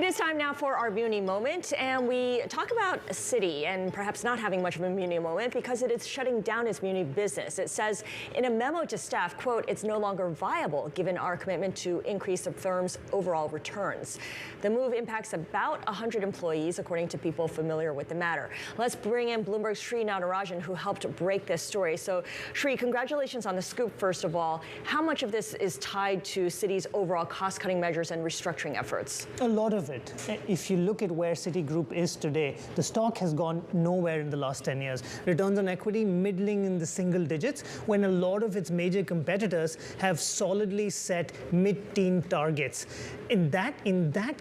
It is time now for our Muni moment, and we talk about Citi and perhaps not having much of a Muni moment because it is shutting down its Muni business. It says in a memo to staff, quote, "It's no longer viable given our commitment to increase the firm's overall returns." The move impacts about 100 employees, according to people familiar with the matter. Let's bring in Bloomberg's Sridhar Natarajan, who helped break this story. So, Sri, congratulations on the scoop, first of all. How much of this is tied to Citi's overall cost-cutting measures and restructuring efforts? A lot of it. If you look at where Citigroup is today, the stock has gone nowhere in the last 10 years. Returns on equity middling in the single digits, when a lot of its major competitors have solidly set mid-teen targets. In that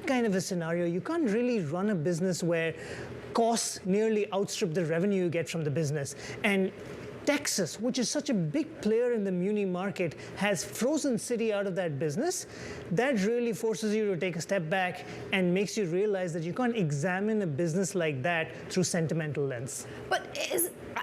kind of a scenario, you can't really run a business where costs nearly outstrip the revenue you get from the business. And Texas, which is such a big player in the Muni market, has frozen Citi out of that business. That really forces you to take a step back and makes you realize that you can't examine a business like that through sentimental lens. But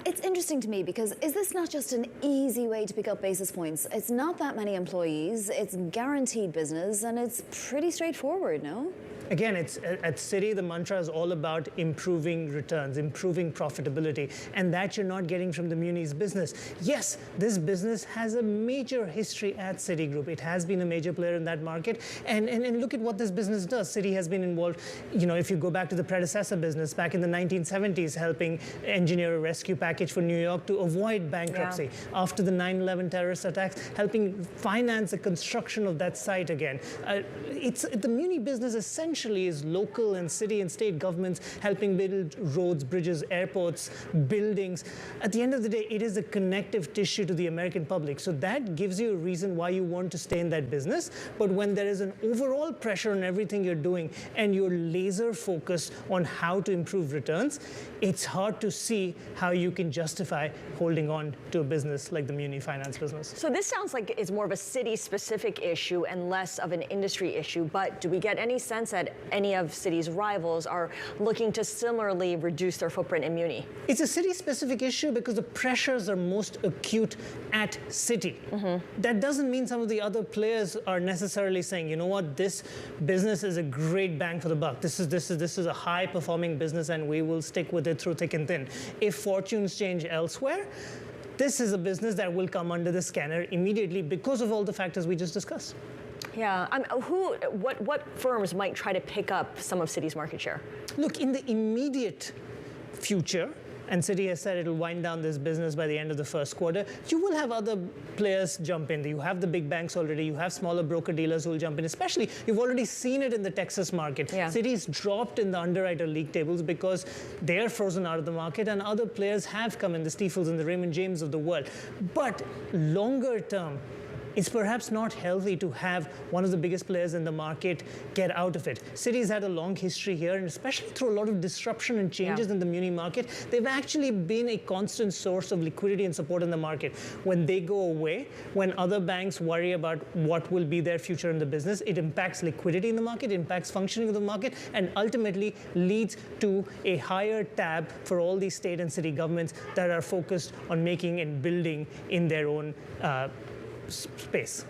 it's interesting to me because is this not just an easy way to pick up basis points? It's not that many employees, it's guaranteed business, and it's pretty straightforward, no? Again, at Citi, the mantra is all about improving returns, improving profitability, and that you're not getting from the Munis business. Yes, this business has a major history at Citigroup. It has been a major player in that market, and look at what this business does. Citi has been involved, if you go back to the predecessor business back in the 1970s, helping engineer a rescue package for New York to avoid bankruptcy. Yeah. After the 9/11 terrorist attacks, helping finance the construction of that site again. The Muni business essentially is local and city and state governments helping build roads, bridges, airports, buildings. At the end of the day, it is a connective tissue to the American public. So that gives you a reason why you want to stay in that business. But when there is an overall pressure on everything you're doing and you're laser focused on how to improve returns, it's hard to see how you can justify holding on to a business like the Muni finance business. So this sounds like it's more of a Citi-specific issue and less of an industry issue. But do we get any sense that any of Citi's rivals are looking to similarly reduce their footprint in Muni? It's a Citi-specific issue because the pressures are most acute at Citi. Mm-hmm. That doesn't mean some of the other players are necessarily saying, you know what, this business is a great bang for the buck. This is a high-performing business, and we will stick with it through thick and thin. If fortunes change elsewhere, this is a business that will come under the scanner immediately because of all the factors we just discussed. Yeah, what firms might try to pick up some of Citi's market share? Look, in the immediate future, and Citi has said it'll wind down this business by the end of the first quarter, you will have other players jump in. You have the big banks already. You have smaller broker-dealers who will jump in. Especially, you've already seen it in the Texas market. Yeah. Citi's dropped in the underwriter league tables because they're frozen out of the market, and other players have come in, the Stifels and the Raymond James of the world. But longer term, it's perhaps not healthy to have one of the biggest players in the market get out of it. Citi's had a long history here, and especially through a lot of disruption and changes in the Muni market, they've actually been a constant source of liquidity and support in the market. When they go away, when other banks worry about what will be their future in the business, it impacts liquidity in the market, impacts functioning of the market, and ultimately leads to a higher tab for all these state and city governments that are focused on making and building in their own space.